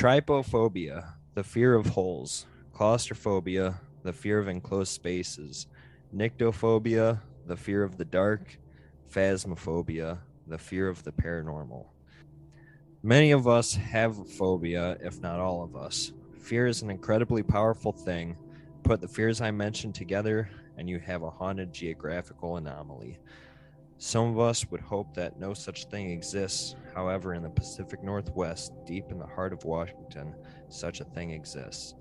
Trypophobia, the fear of holes. Claustrophobia, the fear of enclosed spaces. Nyctophobia, the fear of the dark. Phasmophobia, the fear of the paranormal. Many of us have a phobia, if not all of us. Fear is an incredibly powerful thing. Put the fears I mentioned together, and you have a haunted geographical anomaly. Some of us would hope that no such thing exists. However, in the Pacific Northwest, deep in the heart of Washington, such a thing exists.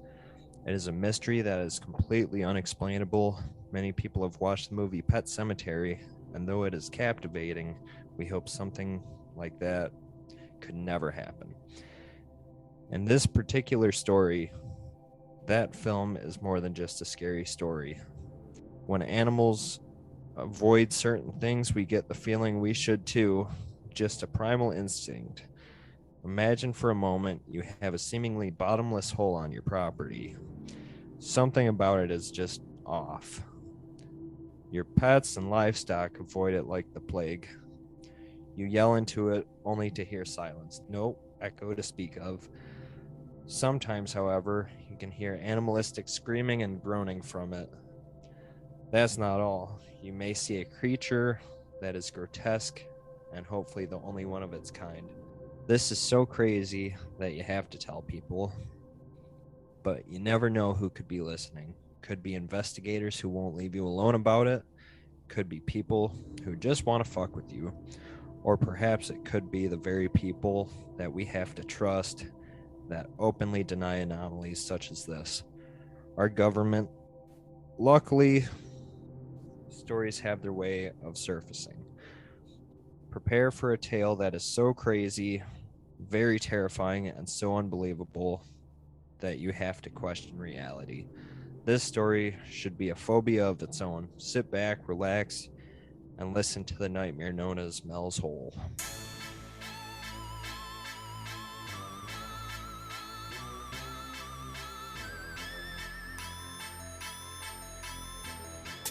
It is a mystery that is completely unexplainable. Many people have watched the movie Pet Sematary, and though it is captivating, we hope something like that could never happen. In this particular story, that film is more than just a scary story. When animals avoid certain things, we get the feeling we should too, just a primal instinct. Imagine for a moment you have a seemingly bottomless hole on your property. Something about it is just off. Your pets and livestock avoid it like the plague. You yell into it only to hear silence. No echo to speak of. Sometimes, however, you can hear animalistic screaming and groaning from it. That's not all. You may see a creature that is grotesque and hopefully the only one of its kind. This is so crazy that you have to tell people, but you never know who could be listening. Could be investigators who won't leave you alone about it. Could be people who just want to fuck with you. Or perhaps it could be the very people that we have to trust that openly deny anomalies such as this. Our government, luckily, stories have their way of surfacing. Prepare for a tale that is so crazy, very terrifying, and so unbelievable that you have to question reality. This story should be a phobia of its own. Sit back, relax, and listen to the nightmare known as Mel's Hole.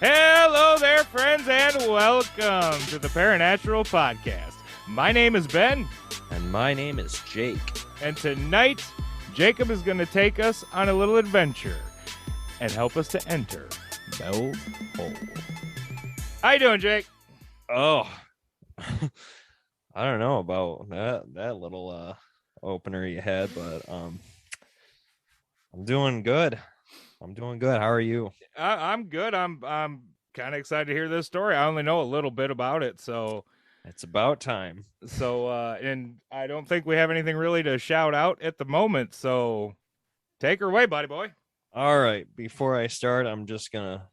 Hello there, friends, and welcome to the Paranormal Podcast. My name is Ben. And my name is Jake. And tonight, Jacob is going to take us on a little adventure and help us to enter Mel's Hole. How you doing, Jake? Oh, I don't know about that little opener you had, but I'm doing good. How are you? I'm good. I'm kind of excited to hear this story. I only know a little bit about it, so it's about time. And I don't think we have anything really to shout out at the moment. So take her away, buddy boy. All right. Before I start, I'm just gonna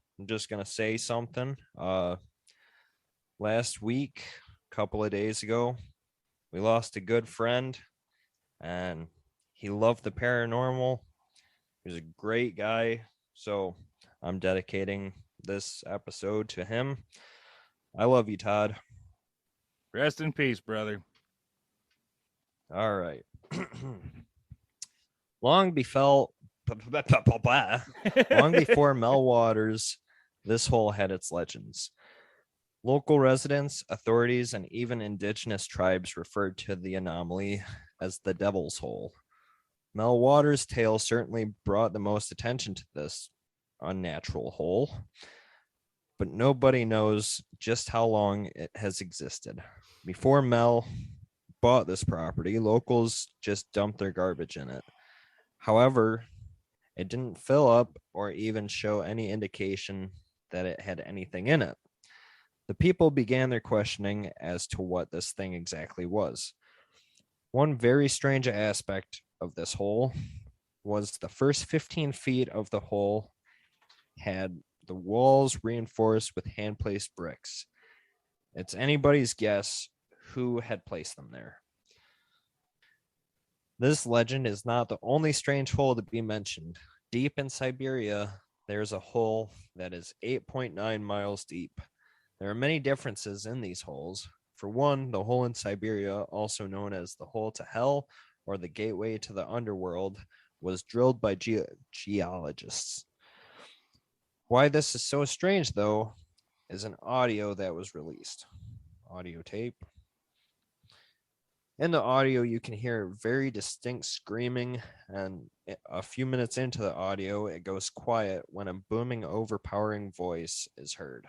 say something. Last week, a couple of days ago, we lost a good friend, and he loved the paranormal. He was a great guy, so I'm dedicating this episode to him. I love you, Todd. Rest in peace, brother. All right. Long before Mel Waters, this hole had its legends. Local residents, authorities, and even indigenous tribes referred to the anomaly as the Devil's Hole. Mel Waters' tale certainly brought the most attention to this unnatural hole, but nobody knows just how long it has existed. Before Mel bought this property, locals just dumped their garbage in it. However, it didn't fill up or even show any indication that it had anything in it. The people began their questioning as to what this thing exactly was. One very strange aspect of this hole was the first 15 feet of the hole had the walls reinforced with hand-placed bricks. It's anybody's guess who had placed them there. This legend is not the only strange hole to be mentioned. Deep in Siberia, there's a hole that is 8.9 miles deep. There are many differences in these holes. For one, the hole in Siberia, also known as the hole to hell or the gateway to the underworld, was drilled by geologists. Why this is so strange, though, is an audio that was released. Audio tape. In the audio, you can hear very distinct screaming, and a few minutes into the audio, it goes quiet when a booming, overpowering voice is heard.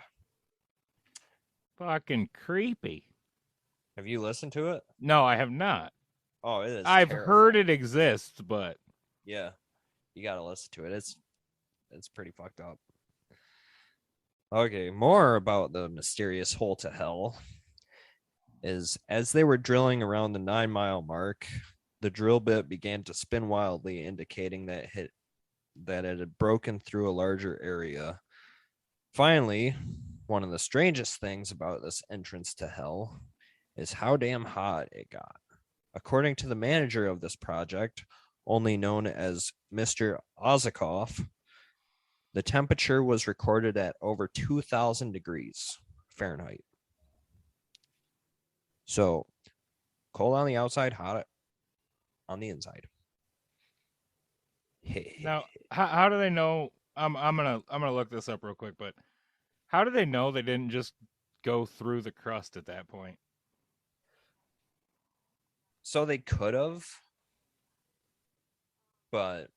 Fucking creepy. Have you listened to it? No, I have not. Oh, it is I've heard terrifying. it exists, but Yeah, you gotta listen to it. It's pretty fucked up. Okay, more about the mysterious hole to hell is as they were drilling around the 9 mile mark, the drill bit began to spin wildly, indicating that it had broken through a larger area. Finally, one of the strangest things about this entrance to hell is how damn hot it got. According to the manager of this project, only known as Mr. Ozakov, the temperature was recorded at over 2,000 degrees Fahrenheit. So cold on the outside, hot on the inside. now how do they know? I'm gonna look this up real quick, but how do they know they didn't just go through the crust at that point? So they could have, but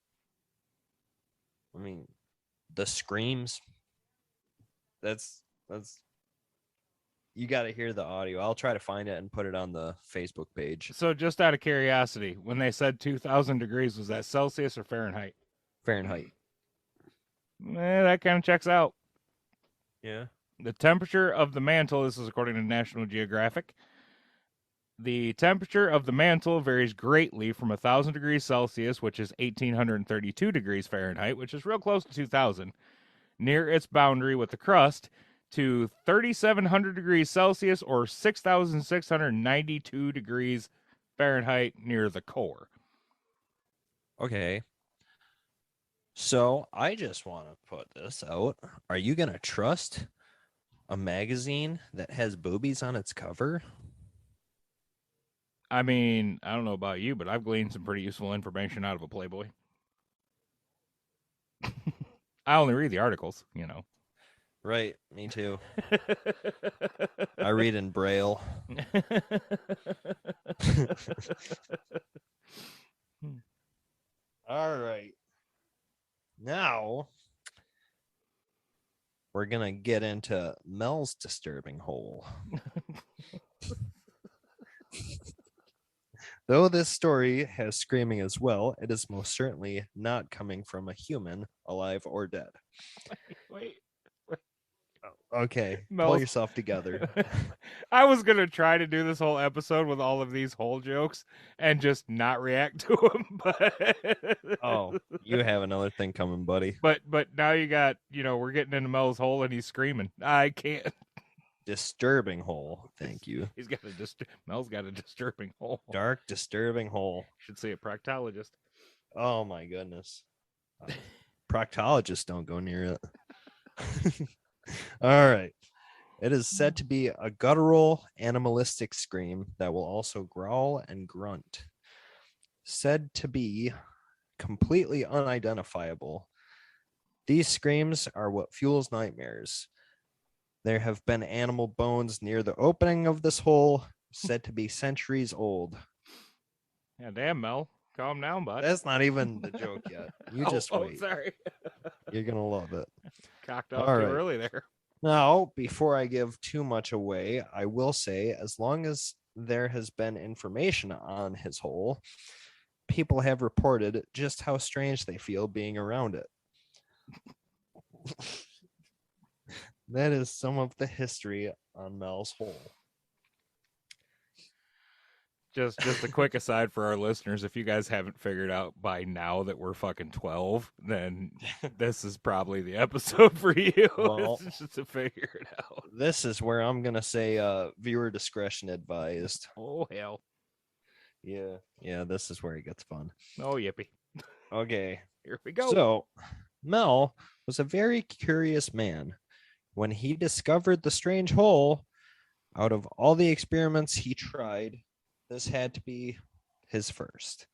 I mean, the screams. That's you got to hear the audio. I'll try to find it and put it on the Facebook page. So just out of curiosity, when they said 2,000 degrees, was that Celsius or Fahrenheit? Fahrenheit. That kind of checks out. Yeah. The temperature of the mantle, this is according to National Geographic. The temperature of the mantle varies greatly from 1,000 degrees Celsius, which is 1,832 degrees Fahrenheit, which is real close to 2,000, near its boundary with the crust, to 3,700 degrees Celsius or 6,692 degrees Fahrenheit near the core. Okay. So I just want to put this out. Are you going to trust a magazine that has boobies on its cover? I mean, I don't know about you, but I've gleaned some pretty useful information out of a Playboy. I only read the articles, you know. Right. Me too. I read in Braille. All right. Now we're going to get into Mel's disturbing hole. Though this story has screaming as well, it is most certainly not coming from a human, alive or dead. Wait. Okay, pull Mel's- yourself together. I was gonna try to do this whole episode with all of these hole jokes and just not react to them, but Oh, you have another thing coming, buddy. but now you got, we're getting into Mel's hole and he's screaming. I can't. Disturbing hole. Thank you. Mel's got a disturbing hole. Dark, disturbing hole. Should see a proctologist. Oh my goodness. Proctologists don't go near it. All right. It is said to be a guttural, animalistic scream that will also growl and grunt. Said to be completely unidentifiable. These screams are what fuels nightmares. There have been animal bones near the opening of this hole, said to be centuries old. Yeah, damn, Mel. Calm down, bud. That's not even the joke yet. You just wait. Sorry. You're going to love it. Cocked off All too right. early there. Now, before I give too much away, I will say as long as there has been information on his hole, people have reported just how strange they feel being around it. That is some of the history on Mel's hole. Just a quick aside for our listeners, if you guys haven't figured out by now that we're fucking 12, then this is probably the episode for you. Well, it's just to figure it out. This is where I'm going to say viewer discretion advised. Oh, hell. Yeah, this is where it gets fun. Oh, yippee. Okay. Here we go. So, Mel was a very curious man. When he discovered the strange hole, out of all the experiments he tried, this had to be his first.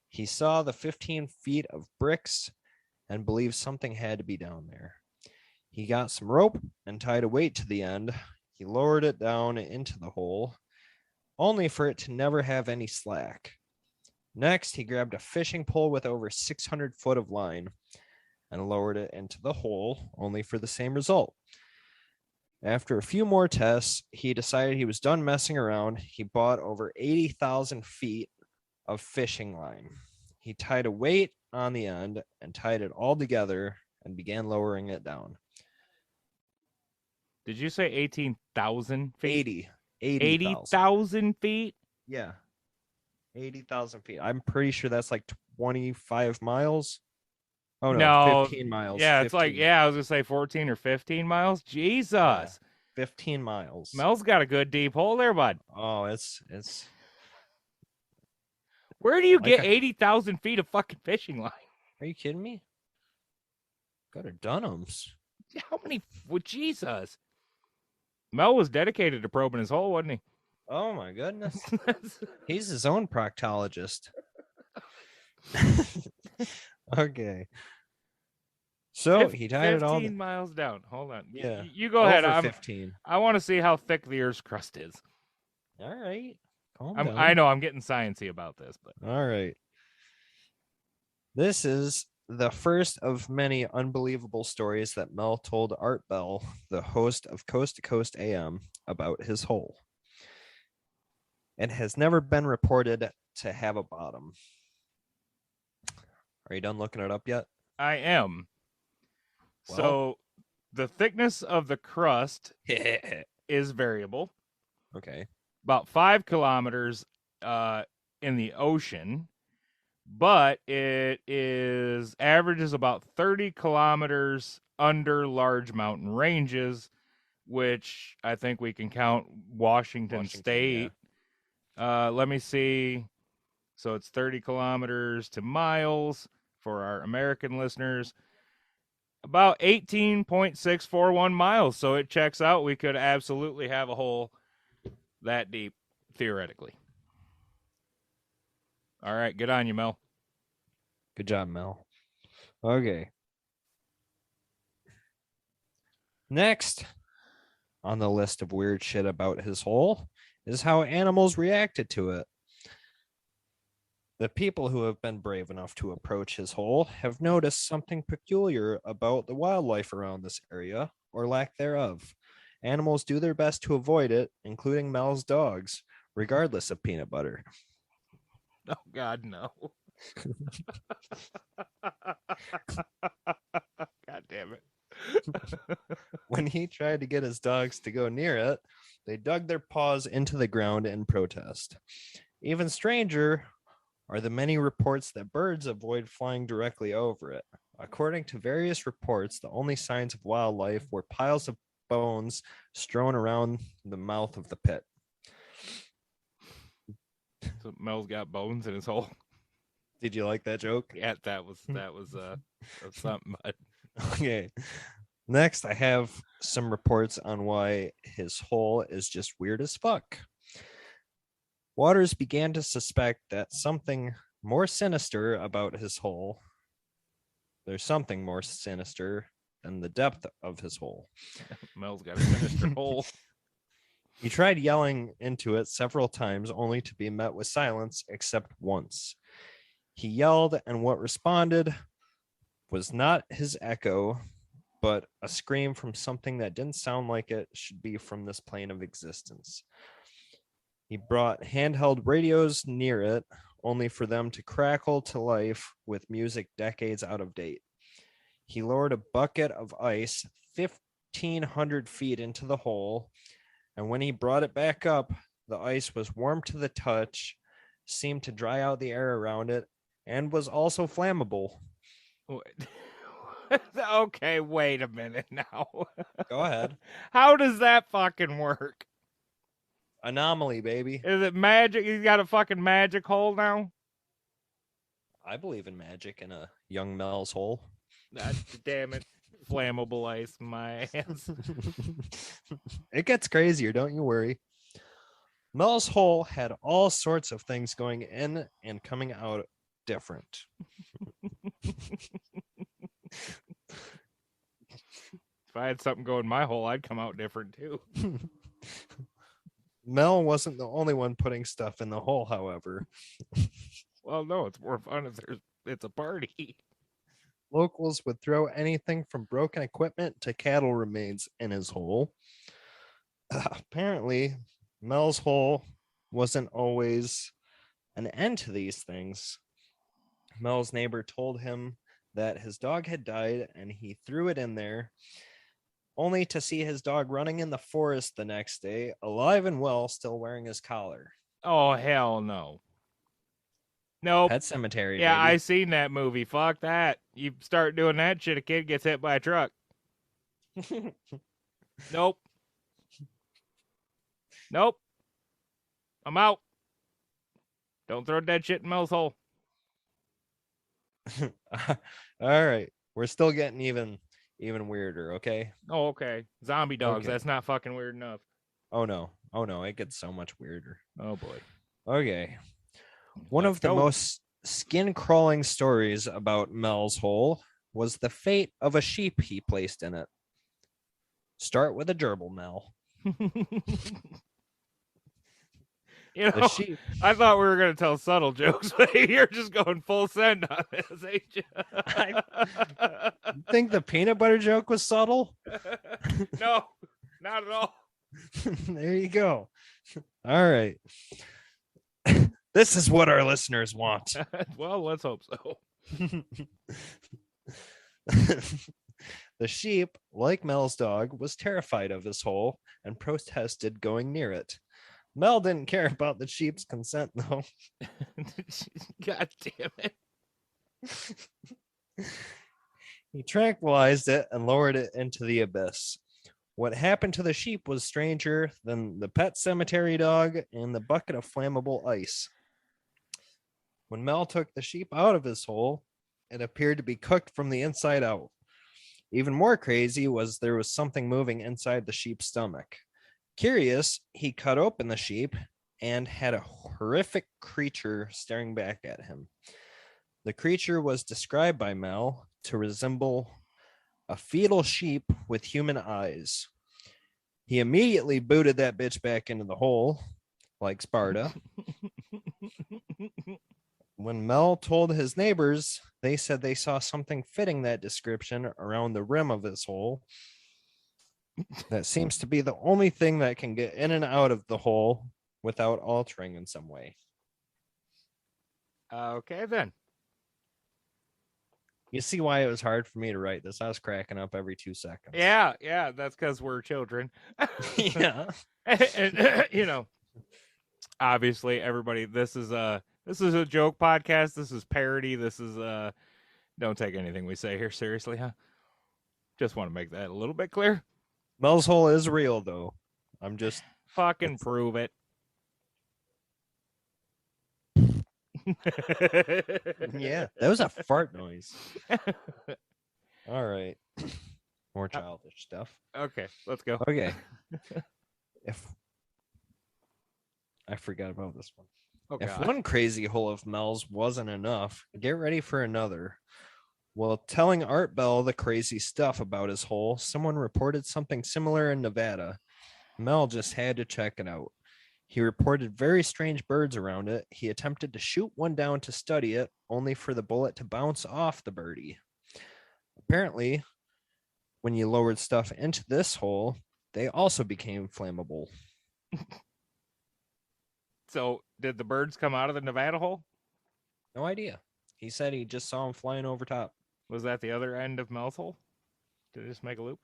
He saw the 15 feet of bricks and believed something had to be down there. He got some rope and tied a weight to the end. He lowered it down into the hole. only for it to never have any slack. Next, he grabbed a fishing pole with over 600 foot of line and lowered it into the hole, only for the same result. After a few more tests, he decided he was done messing around. He bought over 80,000 feet of fishing line. He tied a weight on the end and tied it all together and began lowering it down. Did you say 18,000 feet? 80,000. 80,000 feet? Yeah. 80,000 feet. I'm pretty sure that's like 25 miles. Oh no, No. 15 miles. Yeah, 15. it's like, yeah, I was going to say 14 or 15 miles. Jesus. Yeah, 15 miles. Mel's got a good deep hole there, bud. Oh, it's Where do you like get 80,000 feet of fucking fishing line? Are you kidding me? Go to Dunham's. How many? Well, Jesus. Mel was dedicated to probing his hole, wasn't he? Oh my goodness. He's his own proctologist. Okay. So he tied it all. 15 miles down. Hold on. Yeah. You go ahead. Over 15. I want to see how thick the Earth's crust is. All right. Calm down. I know I'm getting sciencey about this, but all right. This is the first of many unbelievable stories that Mel told Art Bell, the host of Coast to Coast AM, about his hole. It has never been reported to have a bottom. Are you done looking it up yet? I am. Well, so the thickness of the crust is variable. Okay. About 5 kilometers in the ocean, but it is averages about 30 kilometers under large mountain ranges, which I think we can count Washington State. Yeah. Let me see. So it's 30 kilometers to miles for our American listeners. About 18.641 miles. So it checks out. We could absolutely have a hole that deep, theoretically. All right, good on you, Mel. Good job, Mel. Okay. Next on the list of weird shit about his hole is how animals reacted to it. The people who have been brave enough to approach his hole have noticed something peculiar about the wildlife around this area, or lack thereof. Animals do their best to avoid it, including Mel's dogs, regardless of peanut butter. Oh, God, no. God damn it. When he tried to get his dogs to go near it, they dug their paws into the ground in protest. Even stranger are the many reports that birds avoid flying directly over it. According to various reports, the only signs of wildlife were piles of bones strewn around the mouth of the pit. So Mel's got bones in his hole. Did you like that joke? Yeah, that was something. But okay. Next, I have some reports on why his hole is just weird as fuck. Waters began to suspect that something more sinister about his hole. There's something more sinister than the depth of his hole. Mel's got a sinister hole. He tried yelling into it several times, only to be met with silence, except once. He yelled, and what responded was not his echo, but a scream from something that didn't sound like it should be from this plane of existence. He brought handheld radios near it, only for them to crackle to life with music decades out of date. He lowered a bucket of ice 1,500 feet into the hole, and when he brought it back up, the ice was warm to the touch, seemed to dry out the air around it, and was also flammable. Okay, wait a minute now. Go ahead. How does that fucking work? Anomaly, baby. Is it magic? He's got a fucking magic hole now? I believe in magic in a young Mel's hole. Damn it. Flammable ice in my ass. It gets crazier, don't you worry. Mel's hole had all sorts of things going in and coming out different. If I had something go in my hole, I'd come out different too. Mel wasn't the only one putting stuff in the hole, however. Well, no, it's more fun if it's a party. Locals would throw anything from broken equipment to cattle remains in his hole. Apparently, Mel's hole wasn't always an end to these things. Mel's neighbor told him that his dog had died and he threw it in there, only to see his dog running in the forest the next day, alive and well, still wearing his collar. Oh, hell no. Nope. Pet Cemetery, Yeah, I baby. seen that movie. Fuck that. You start doing that shit, a kid gets hit by a truck. Nope. Nope. I'm out. Don't throw dead shit in Mel's hole. All right. We're still getting even weirder, okay? Oh, okay. Zombie dogs. Okay. That's not fucking weird enough. Oh no. Oh no, it gets so much weirder. Oh boy. Okay. One Let's of the go. most skin crawling stories about Mel's hole was the fate of a sheep he placed in it. Start with a gerbil, Mel. You The know, sheep. I thought we were going to tell subtle jokes, but you're just going full send on this, ain't you? I think the peanut butter joke was subtle. No, not at all. There you go. All right. This is what our listeners want. Well, let's hope so. The sheep, like Mel's dog, was terrified of his hole and protested going near it. Mel didn't care about the sheep's consent, though. God damn it. He tranquilized it and lowered it into the abyss. What happened to the sheep was stranger than the pet cemetery dog and the bucket of flammable ice. When Mel took the sheep out of his hole, it appeared to be cooked from the inside out. Even more crazy was there was something moving inside the sheep's stomach. Curious, he cut open the sheep and had a horrific creature staring back at him. The creature was described by Mel to resemble a fetal sheep with human eyes. He immediately booted that bitch back into the hole, like Sparta. When Mel told his neighbors, they said they saw something fitting that description around the rim of his hole. That seems to be the only thing that can get in and out of the hole without altering in some way. Okay, then. You see why it was hard for me to write this. I was cracking up every 2 seconds. Yeah, that's because we're children. Yeah. And, you know, obviously, everybody, this is a joke podcast. This is parody. This is don't take anything we say here seriously, huh? Just want to make that a little bit clear. Mel's hole is real, though. I'm just fucking prove it. Yeah, that was a fart noise. All right. More childish stuff. Okay, let's go. Okay. If I forgot about this one. Oh, if God. one crazy hole of Mel's wasn't enough, get ready for another. While telling Art Bell the crazy stuff about his hole, someone reported something similar in Nevada. Mel just had to check it out. He reported very strange birds around it. He attempted to shoot one down to study it, only for the bullet to bounce off the birdie. Apparently, when you lowered stuff into this hole, they also became flammable. So, did the birds come out of the Nevada hole? No idea. He said he just saw them flying over top. Was that the other end of Mel's hole? Did it just make a loop?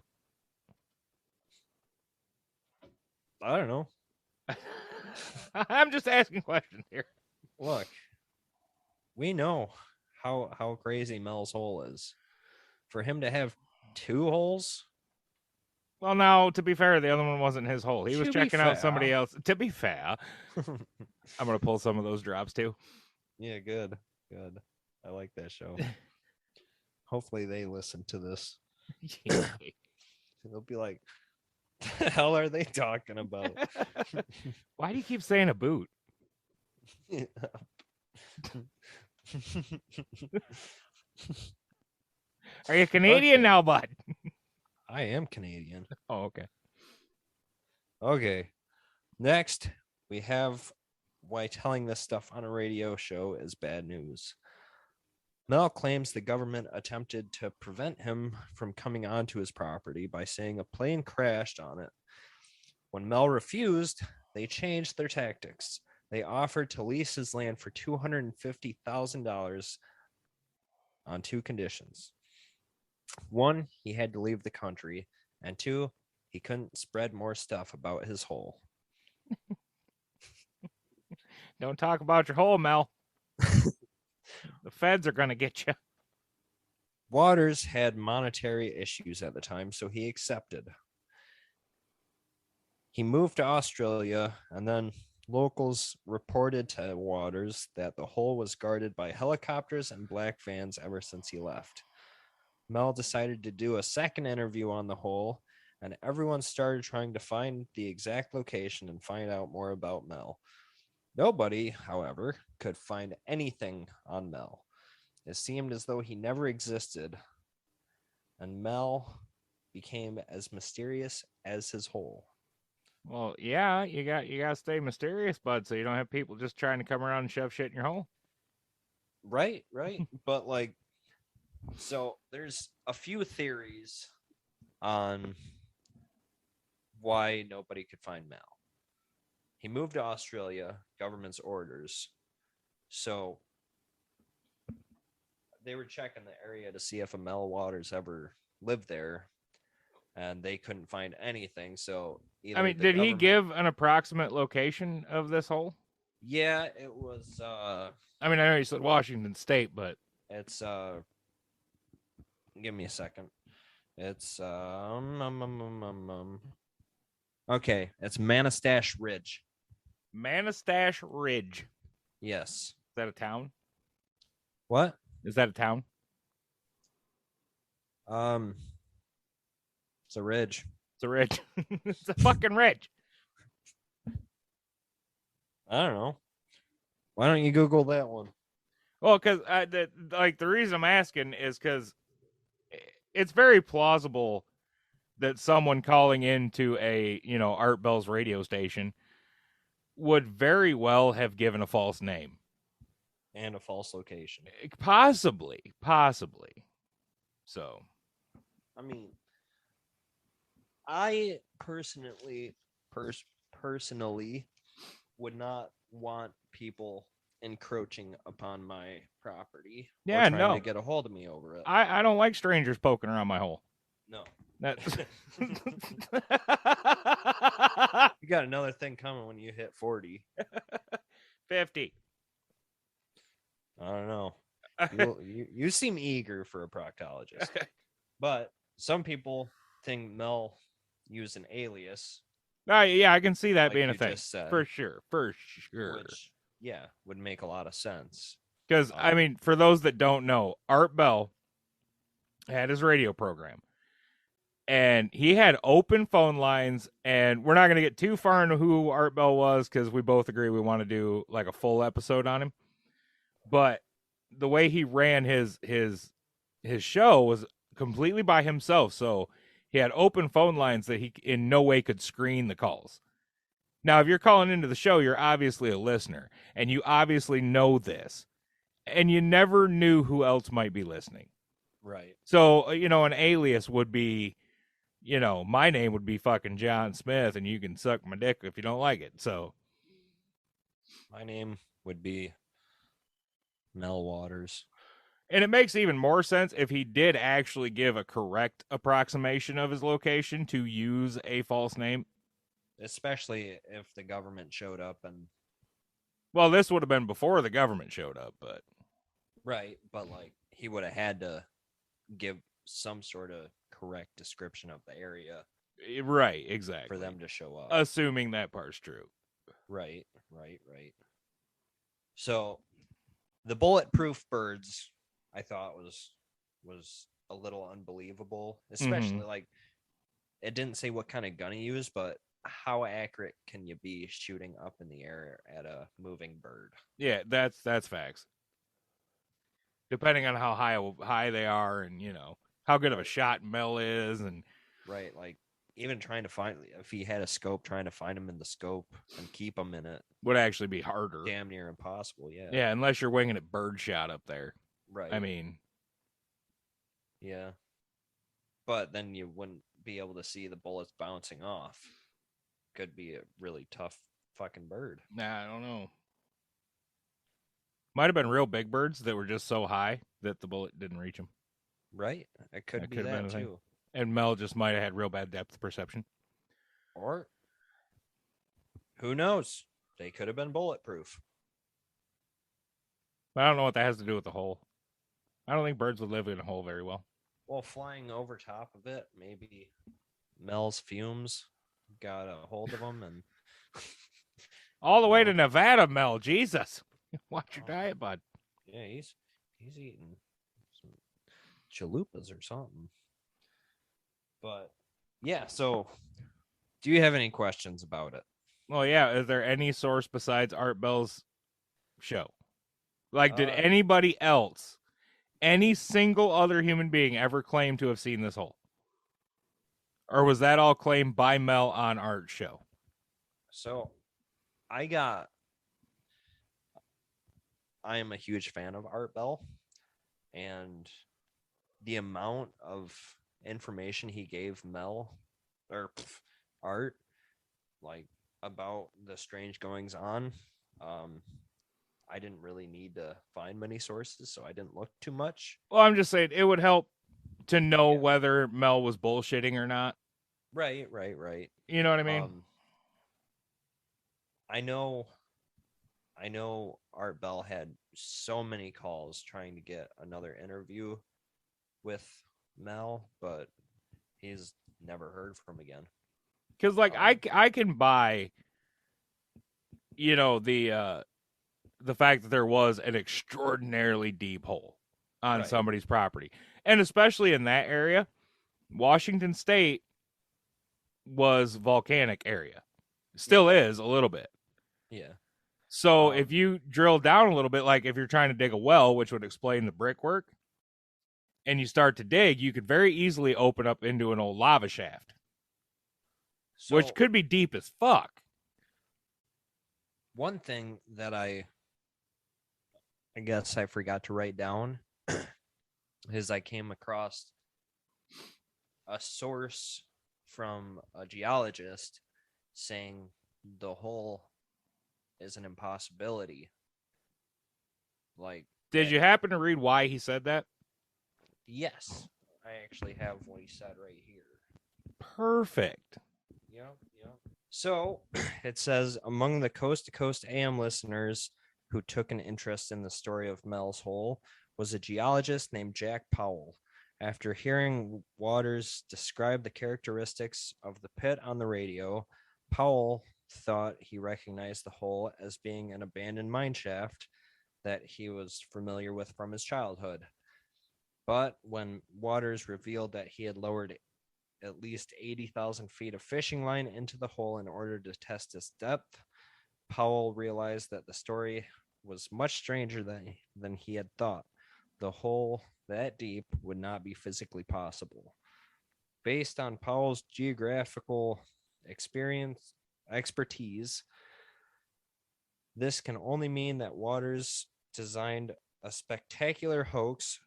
I don't know. I'm just asking questions here. Look, we know how crazy Mel's hole is. For him to have 2 holes. Well, now, to be fair, the other one wasn't his hole. He was To be checking out fair. somebody else. To be fair, I'm going to pull some of those drops too. Yeah, good. Good. I like that show. Hopefully they listen to this. They'll be like, the hell are they talking about? Why do you keep saying a boot? Are you Canadian Okay. now, bud? I am Canadian. Oh, okay. Okay. Next, we have why telling this stuff on a radio show is bad news. Mel claims the government attempted to prevent him from coming onto his property by saying a plane crashed on it. When Mel refused, they changed their tactics. They offered to lease his land for $250,000 on two conditions. One, he had to leave the country, and two, he couldn't spread more stuff about his hole. Don't talk about your hole, Mel. The feds are going to get you. Waters had monetary issues at the time, so he accepted. He moved to Australia, and then locals reported to Waters that the hole was guarded by helicopters and black vans ever since he left. Mel decided to do a second interview on the hole, and everyone started trying to find the exact location and find out more about Mel. Nobody, however, could find anything on Mel. It seemed as though he never existed, and Mel became as mysterious as his hole. Well, yeah, you got to stay mysterious, bud, so you don't have people just trying to come around and shove shit in your hole. Right. But like, so there's a few theories on why nobody could find Mel. He moved to Australia, government's orders. So they were checking the area to see if a Mel Waters ever lived there, and they couldn't find anything. So I mean, did he give an approximate location of this hole? Yeah, it was I mean, I know you said Washington State, but it's give me a second. It's okay, it's Manistash Ridge. Manistash Ridge. Yes. Is that a town? What? Is that a town? It's a ridge. It's a ridge. It's a fucking ridge. I don't know. Why don't you Google that one? Well, because the reason I'm asking is because it's very plausible that someone calling into a Art Bell's radio station would very well have given a false name and a false location. Possibly. So, I mean, I personally would not want people encroaching upon my property. Yeah, or trying to get a hold of me over it. I don't like strangers poking around my hole. No. That's You got another thing coming when you hit 40. 50. I don't know. You seem eager for a proctologist. But some people think Mel used an alias. Yeah, I can see that like being a thing. For sure. Which, yeah, would make a lot of sense. Because, I mean, for those that don't know, Art Bell had his radio program. And he had open phone lines. And we're not going to get too far into who Art Bell was because we both agree we want to do like a full episode on him. But the way he ran his show was completely by himself. So he had open phone lines that he in no way could screen the calls. Now, if you're calling into the show, you're obviously a listener, and you obviously know this, and you never knew who else might be listening. Right. So, an alias would be, my name would be fucking John Smith, and you can suck my dick if you don't like it. So, my name would be Mel Waters. And it makes even more sense if he did actually give a correct approximation of his location to use a false name. Especially if the government showed up and... Well, this would have been before the government showed up, but... Right, but like, he would have had to give some sort of correct description of the area. Right, exactly. For them to show up. Assuming that part's true. Right. So, the bulletproof birds, I thought was a little unbelievable. Especially, like, it didn't say what kind of gun he used, but how accurate can you be shooting up in the air at a moving bird? Yeah, that's facts. Depending on how high they are, and how good of a shot Mel is, and right, like even trying to find, if he had a scope, trying to find him in the scope and keep him in it, Would actually be harder. damn near impossible. Yeah. Yeah, unless you're winging it birdshot up there. I Right. mean, Yeah. But then you wouldn't be able to see the bullets bouncing off. Could be a really tough fucking bird. nah, I don't know. Might have been real big birds that were just so high that the bullet didn't reach them. Right? It could That be could have been that a thing. too. And Mel just might have had real bad depth perception. Or who knows? They could have been bulletproof. But I don't know what that has to do with the hole. I don't think birds would live in a hole very well. Well, flying over top of it, maybe Mel's fumes got a hold of them and All the way to No. Nevada, Mel. Jesus. Watch your Oh. diet, bud. Yeah, he's eating some chalupas or something. But yeah, so do you have any questions about it? Well, yeah. Is there any source besides Art Bell's show? Like, did Uh, anybody else, any single other human being ever claim to have seen this hole? Or was that all claimed by Mel on Art's show? so I am a huge fan of Art Bell, and the amount of information he gave Mel or Art, like about the strange goings on, I didn't really need to find many sources, so I didn't look too much. Well, I'm just saying it would help to know Yeah. whether Mel was bullshitting or not. Right. You know what I mean? I know Art Bell had so many calls trying to get another interview with Mel, but he's never heard from again. Because like I can buy, the fact that there was an extraordinarily deep hole on Right. somebody's property, and especially in that area, Washington State was volcanic area, still is a little bit. Yeah. So if you drill down a little bit, like if you're trying to dig a well, which would explain the brickwork, and you start to dig, you could very easily open up into an old lava shaft, which could be deep as fuck. One thing that I guess I forgot to write down is I came across a source from a geologist saying the hole is an impossibility. Like, did you happen to read why he said that? Yes, I actually have what he said right here. Perfect. Yep. So it says among the Coast to Coast AM listeners who took an interest in the story of Mel's Hole was a geologist named Jack Powell. After hearing Waters describe the characteristics of the pit on the radio, Powell thought he recognized the hole as being an abandoned mine shaft that he was familiar with from his childhood. But when Waters revealed that he had lowered at least 80,000 feet of fishing line into the hole in order to test its depth, Powell realized that the story was much stranger than he had thought. The hole that deep would not be physically possible. Based on Powell's geographical expertise, this can only mean that Waters designed a spectacular hoax,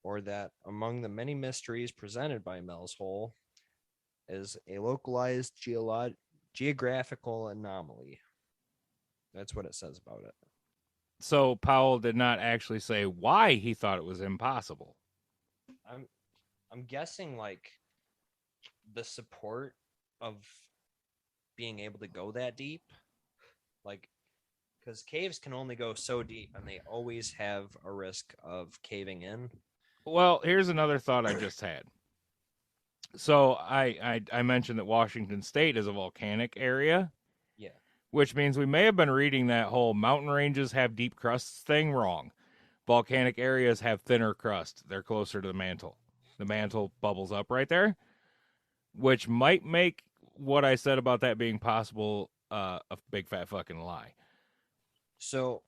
or that among the many mysteries presented by Mel's Hole is a localized geographical anomaly. That's what it says about it. So Powell did not actually say why he thought it was impossible. I'm guessing like the support of being able to go that deep, like, because caves can only go so deep and they always have a risk of caving in. Well, here's another thought I just had. So I mentioned that Washington State is a volcanic area. Yeah. Which means we may have been reading that whole mountain ranges have deep crusts thing wrong. Volcanic areas have thinner crust. They're closer to the mantle. The mantle bubbles up right there, which might make what I said about that being possible a big fat fucking lie. So,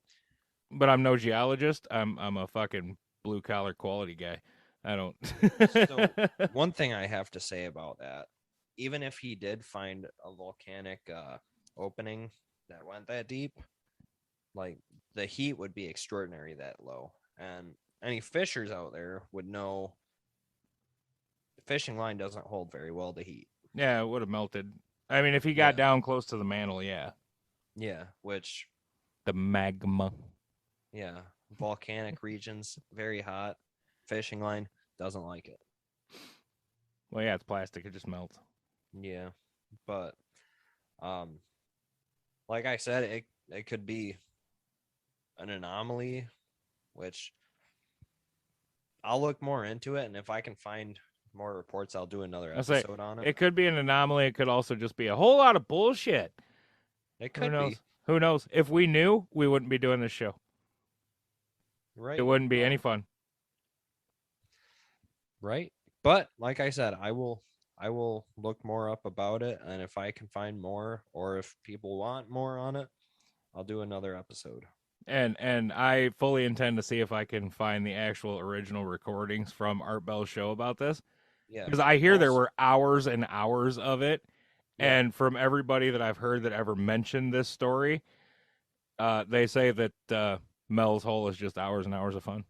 but I'm no geologist. I'm a fucking blue collar quality guy. I don't. So one thing I have to say about that even if he did find a volcanic opening that went that deep, like the heat would be extraordinary that low, and any fishers out there would know the fishing line doesn't hold very well to heat. Yeah, it would have melted. I mean, if he got Yeah, down close to the mantle, yeah. yeah, which The magma. yeah, volcanic regions very hot. Fishing line doesn't like it. Well, yeah, it's plastic. It just melts. Yeah, but um, like I said, it could be an anomaly, which I'll look more into it, and if I can find more reports, I'll do another I say episode on it. it could be an anomaly. It could also just be a whole lot of bullshit. It Who could be knows? Who knows? If we knew, we wouldn't be doing this show. It right, wouldn't be any fun. right. But like I said, I will look more up about it, and if I can find more, or if people want more on it, I'll do another episode. And I fully intend to see if I can find the actual original recordings from Art Bell's show about this. Yeah. Because I hear there Also, were hours and hours of it. yeah. And from everybody that I've heard that ever mentioned this story, they say that Mel's Hole is just hours and hours of fun.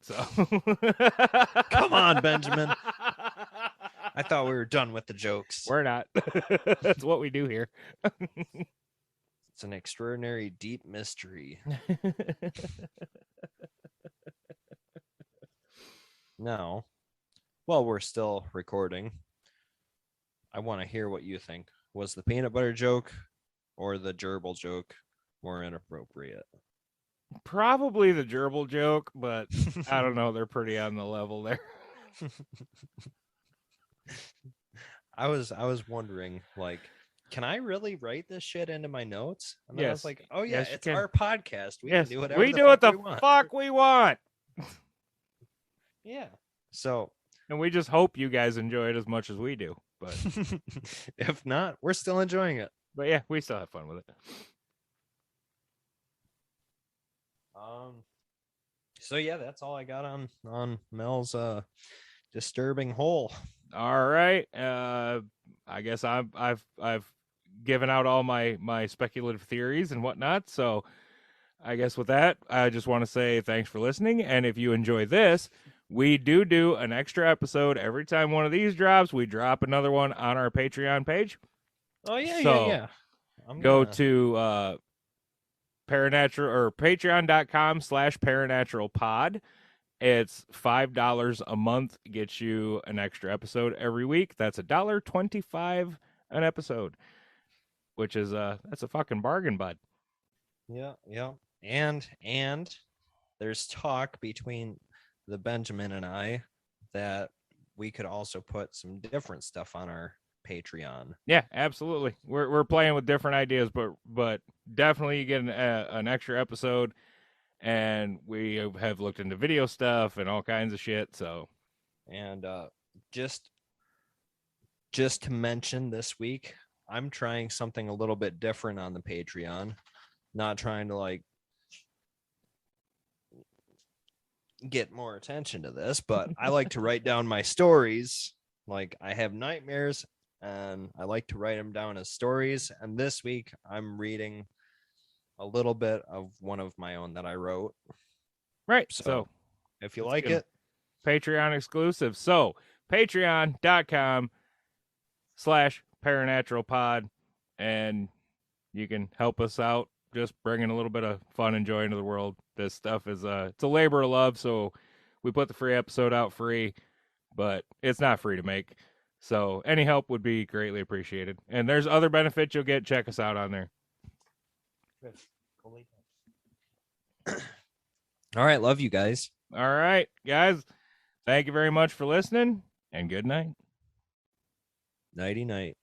So Come on, Benjamin. I thought we were done with the jokes. We're not. That's what we do here. It's an extraordinary deep mystery. Now, while we're still recording, I want to hear what you think. Was the peanut butter joke or the gerbil joke more inappropriate? Probably the gerbil joke, but I don't know. They're pretty on the level there. I was wondering, like, can I really write this shit into my notes? And then I Yes. was like, oh yeah, Yes, you it's can. our podcast. We Yes, can do whatever we the do fuck what the we want. fuck we want. Yeah. So And we just hope you guys enjoy it as much as we do. But if not, we're still enjoying it. yeah, we still have fun with it. So yeah, that's all I got on Mel's disturbing hole. All right. I guess I've given out all my speculative theories and whatnot. So I guess with that, I just want to say thanks for listening. And if you enjoy this, we do an extra episode every time one of these drops. We drop another one on our Patreon page. Oh yeah, So yeah. Go to Paranatural or patreon.com/paranormalpod. It's $5 a month, gets you an extra episode every week. That's $1.25 an episode, which is that's a fucking bargain, bud. Yeah. And there's talk between the Benjamin and I that we could also put some different stuff on our Patreon. Yeah, absolutely. We're playing with different ideas, but definitely you get an extra episode. And we have looked into video stuff and all kinds of shit. So, and just to mention this week, I'm trying something a little bit different on the Patreon. Not trying to like get more attention to this, but I like to write down my stories. Like I have nightmares and I like to write them down as stories. And this week I'm reading a little bit of one of my own that I wrote. Right. So if you like it, Patreon exclusive. So patreon.com/paranormalpod, and you can help us out. Just bringing a little bit of fun and joy into the world. This stuff is it's a labor of love. So we put the free episode out free, but it's not free to make. So any help would be greatly appreciated. And there's other benefits you'll get. Check us out on there. All right, love you guys. All right, guys. Thank you very much for listening, and good night. Nighty night.